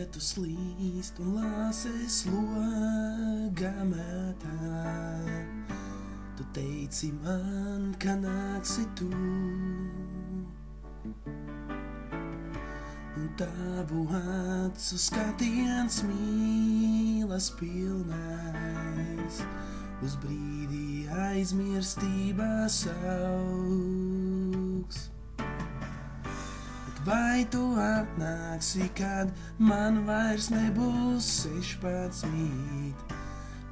lietu slīst un lāses logā metā. Tu teici man, ka nāksi tu, un tavu acu skatiens mīlas pilnais, uz brīdi aizmirstībā sauks. Bet vai tu atnāksi, kad man vairs nebūs 16?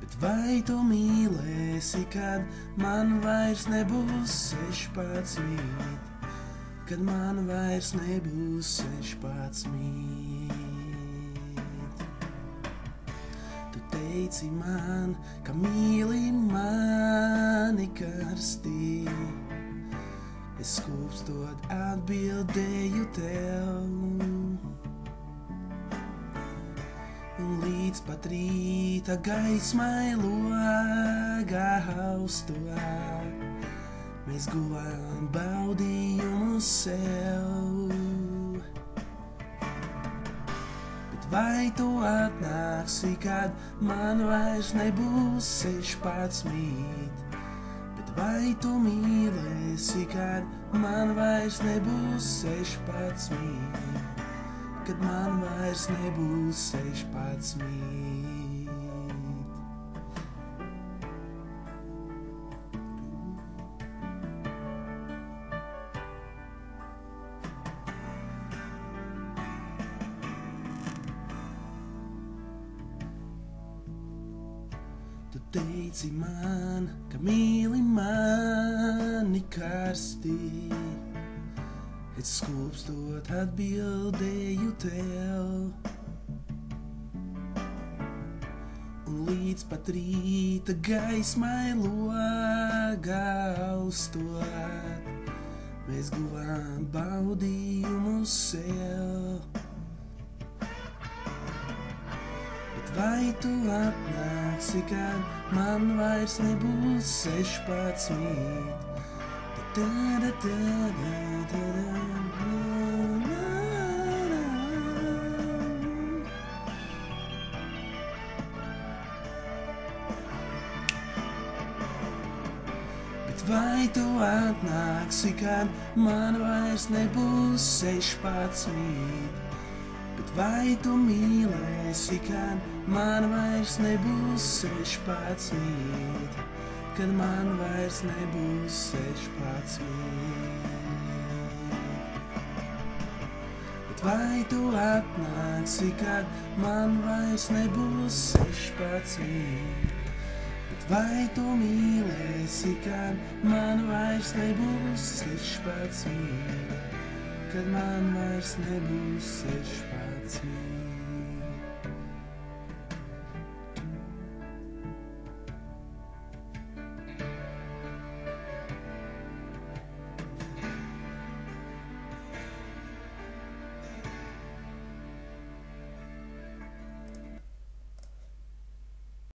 Bet vai tu mīlēsi, kad man vairs nebūs 16? Kad man vairs nebūs 16. Tu teici man, ka mīli mani karstī, es skūpstot atbildēju tev. Un līdz pat rīta gaismai logā haustot, mēs guvām baudījumu sev. Bet vai tu atnāksi, kad man vairs nebūs 16? Bet vai tu mīlēsi, kad man vairs nebūs 16? Kad man vairs nebūs 16. Tu teici man, ka mīli mani karstī, es skūpstot atbildēju tev. Un līdz pat rīta gaismai logā haustot, mēs guvām baudījumu sev. Vai tu atnāksi, kad man vairs nebūs 16? Bet vai tu atnāksi, kad man vairs nebūs 16? Bet vai tu mīlēsi, kad man vairs nebūs 16? Kad man vairs nebūs 16? Bet vai tu atnāksi, kad man vairs nebūs 16? Bet vai tu mīlēsi, kad man vairs nebūs 16? Kad man vairs nebūs 16.